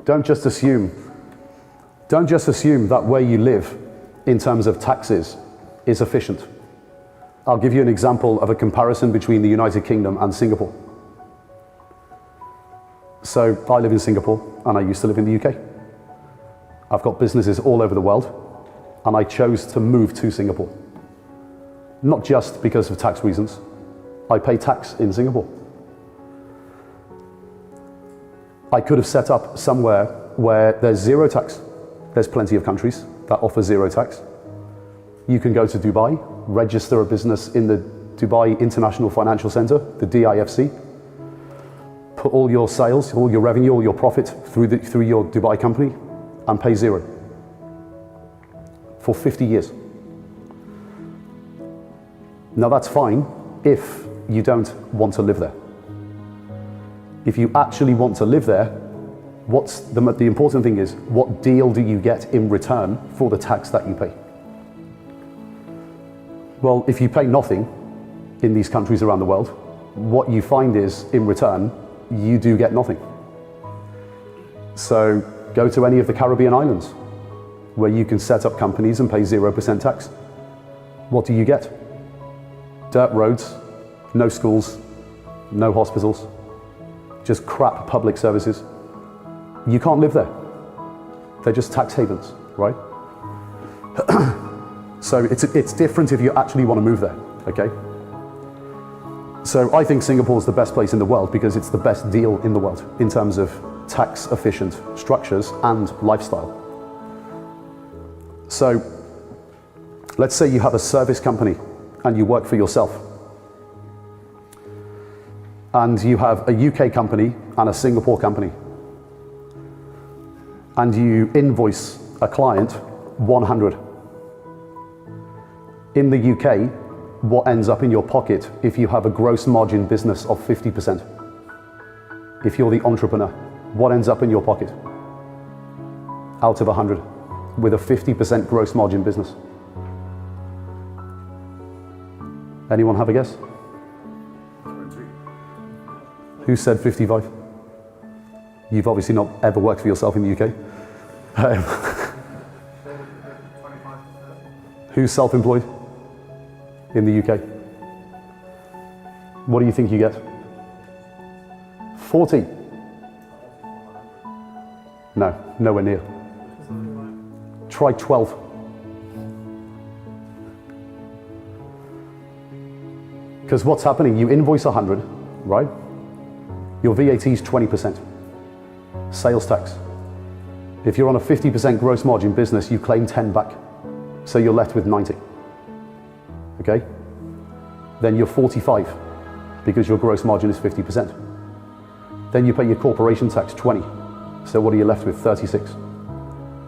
Don't just assume that where you live in terms of taxes is efficient. I'll give you an example of a comparison between the United Kingdom and Singapore. So I live in Singapore and I used to live in the UK. I've got businesses all over the world and I chose to move to Singapore. Not just because of tax reasons. I pay tax in Singapore. I could have set up somewhere where there's zero tax. There's plenty of countries that offer zero tax. You can go to Dubai, register a business in the Dubai International Financial Center, the DIFC, put all your sales, all your revenue, all your profit through your Dubai company and pay zero for 50 years. Now that's fine if you don't want to live there. If you actually want to live there, what's the important thing is, what deal do you get in return for the tax that you pay? Well, if you pay nothing in these countries around the world, what you find is, in return, you do get nothing. So go to any of the Caribbean islands where you can set up companies and pay 0% tax. What do you get? Dirt roads, no schools, no hospitals, just crap public services. You can't live there. They're just tax havens, right? So it's different if you actually want to move there, okay? So I think Singapore is the best place in the world because it's the best deal in the world in terms of tax efficient structures and lifestyle. So let's say you have a service company and you work for yourself. And you have a UK company and a Singapore company. And you invoice a client 100. In the UK, what ends up in your pocket if you have a gross margin business of 50%? If you're the entrepreneur, what ends up in your pocket out of 100 with a 50% gross margin business? Anyone have a guess? Who said 55? You've obviously not ever worked for yourself in the UK. Who's self-employed in the UK? What do you think you get? 40? No, nowhere near. Try 12. Because what's happening, you invoice 100, right? Your VAT is 20%. Sales tax. If you're on a 50% gross margin business, you claim 10 back. So you're left with 90. Okay? Then you're 45 because your gross margin is 50%. Then you pay your corporation tax 20. So what are you left with? 36.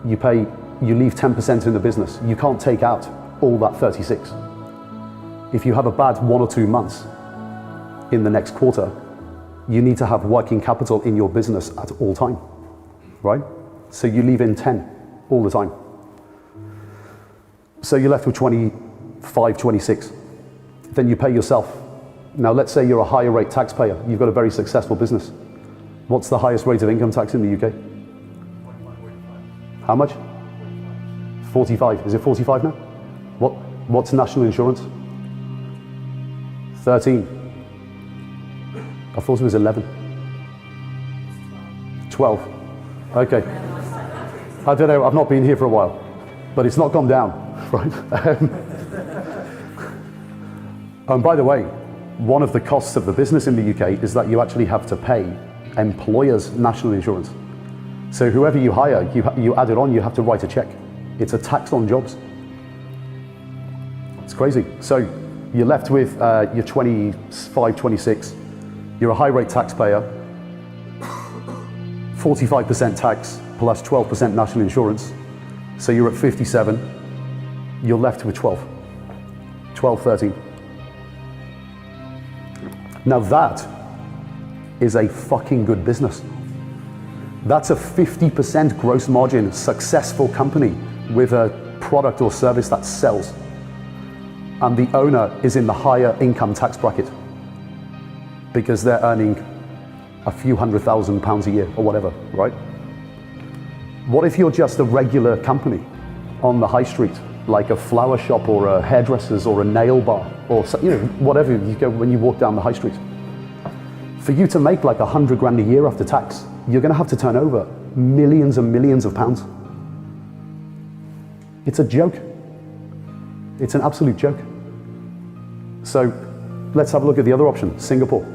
You leave 10% in the business. You can't take out all that 36. If you have a bad 1 or 2 months in the next quarter, you need to have working capital in your business at all time, right? So you leave in 10 all the time. So you're left with 25, 26. Then you pay yourself. Now let's say you're a higher rate taxpayer. You've got a very successful business. What's the highest rate of income tax in the UK? How much? 45. Is it 45 now? What's national insurance? 13. I thought it was 11. 12. Okay. I don't know, I've not been here for a while, but it's not gone down, right? And by the way, one of the costs of the business in the UK is that you actually have to pay employers' national insurance. So whoever you hire, you add it on, you have to write a check. It's a tax on jobs. It's crazy. So you're left with your 25, 26. You're a high rate taxpayer, 45% tax plus 12% national insurance. So you're at 57. You're left with 12, 13. Now that is a fucking good business. That's a 50% gross margin successful company with a product or service that sells. And the owner is in the higher income tax bracket because they're earning a few £100,000 a year or whatever, right? What if you're just a regular company on the high street, like a flower shop or a hairdresser's or a nail bar or whatever you go when you walk down the high street? For you to make like 100 grand a year after tax, you're going to have to turn over millions and millions of pounds. It's a joke. It's an absolute joke. So let's have a look at the other option, Singapore.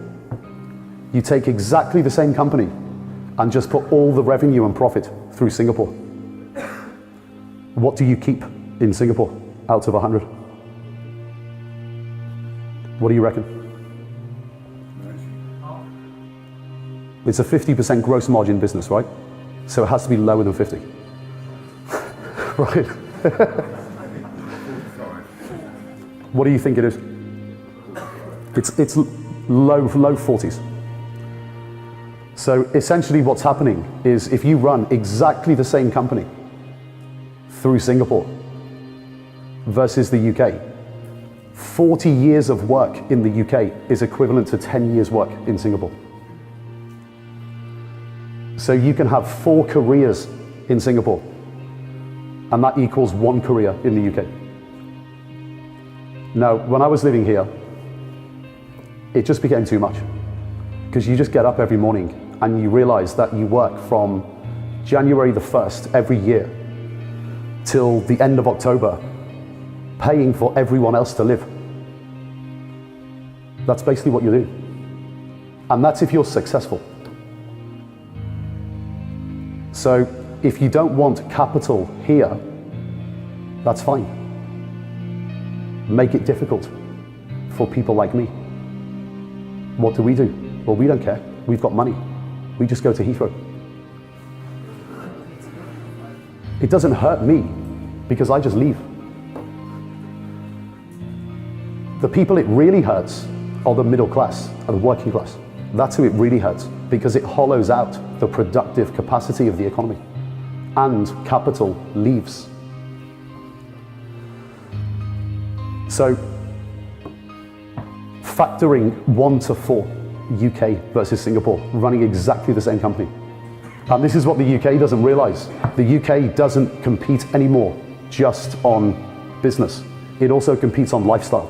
You take exactly the same company and just put all the revenue and profit through Singapore. What do you keep in Singapore out of 100? What do you reckon? It's a 50% gross margin business, right? So it has to be lower than 50. Right? What do you think it is? It's low 40s. So essentially what's happening is if you run exactly the same company through Singapore versus the UK, 40 years of work in the UK is equivalent to 10 years work in Singapore. So you can have 4 careers in Singapore, and that equals 1 career in the UK. Now, when I was living here, it just became too much, because you just get up every morning and you realize that you work from January the 1st every year till the end of October, paying for everyone else to live. That's basically what you do. And that's if you're successful. So if you don't want capital here, that's fine. Make it difficult for people like me. What do? Well, we don't care. We've got money. We just go to Heathrow. It doesn't hurt me because I just leave. The people it really hurts are the middle class and the working class. That's who it really hurts, because it hollows out the productive capacity of the economy, and capital leaves. So, factoring 1 to 4, UK versus Singapore, running exactly the same company. And this is what the UK doesn't realize. The UK doesn't compete anymore just on business. It also competes on lifestyle.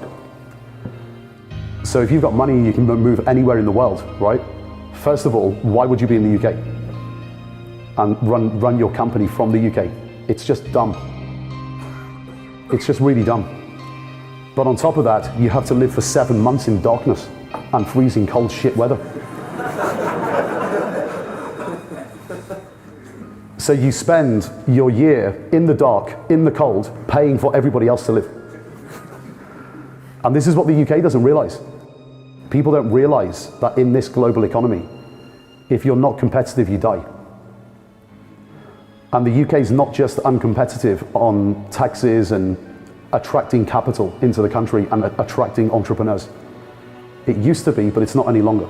So if you've got money, you can move anywhere in the world, right? First of all, why would you be in the UK and run your company from the UK? It's just dumb. It's just really dumb. But on top of that, you have to live for 7 months in darkness and freezing cold shit weather. So you spend your year in the dark, in the cold, paying for everybody else to live. And this is what the UK doesn't realize. People don't realize that in this global economy, if you're not competitive, you die. And the UK is not just uncompetitive on taxes and attracting capital into the country and attracting entrepreneurs. It used to be, but it's not any longer.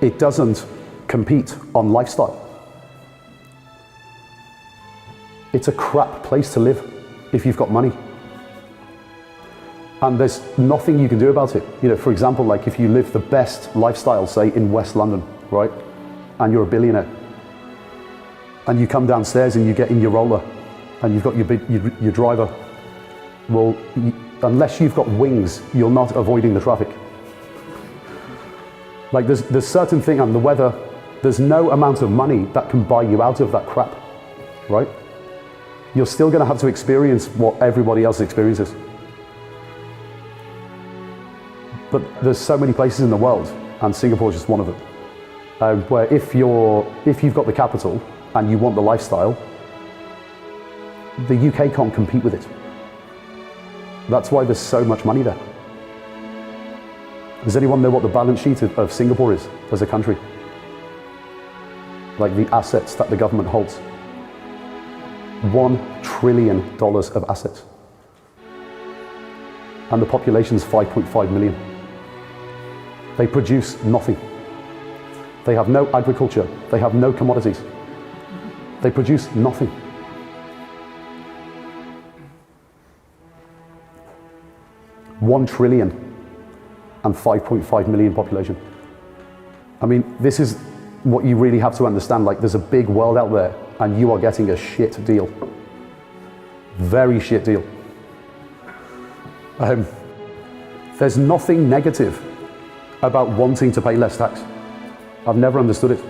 It doesn't compete on lifestyle. It's a crap place to live if you've got money. And there's nothing you can do about it. For example, like if you live the best lifestyle, say in West London, right? And you're a billionaire. And you come downstairs and you get in your roller and you've got your driver. Well, unless you've got wings, you're not avoiding the traffic. Like there's certain thing, and the weather, there's no amount of money that can buy you out of that crap, right? You're still gonna have to experience what everybody else experiences. But there's so many places in the world, and Singapore is just one of them, where if you've got the capital and you want the lifestyle, the UK can't compete with it. That's why there's so much money there. Does anyone know what the balance sheet of Singapore is as a country? Like the assets that the government holds. $1 trillion of assets. And the population's 5.5 million. They produce nothing. They have no agriculture. They have no commodities. They produce nothing. $1 trillion and 5.5 million population. I mean, this is what you really have to understand, like there's a big world out there and you are getting a shit deal. Very shit deal. There's nothing negative about wanting to pay less tax. I've never understood it.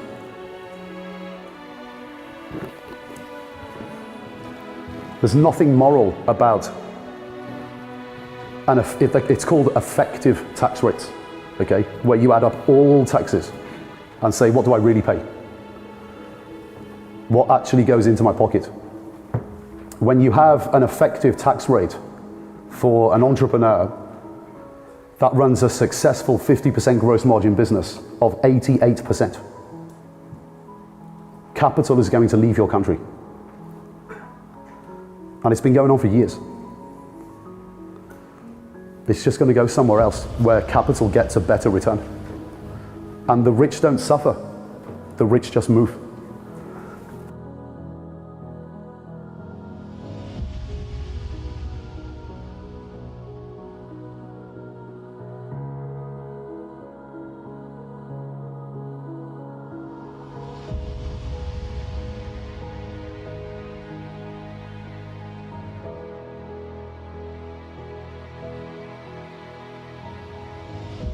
There's nothing moral about, and it's called effective tax rates, okay? Where you add up all taxes and say, what do I really pay? What actually goes into my pocket? When you have an effective tax rate for an entrepreneur that runs a successful 50% gross margin business of 88%, capital is going to leave your country. And it's been going on for years. It's just going to go somewhere else where capital gets a better return. And the rich don't suffer. The rich just move.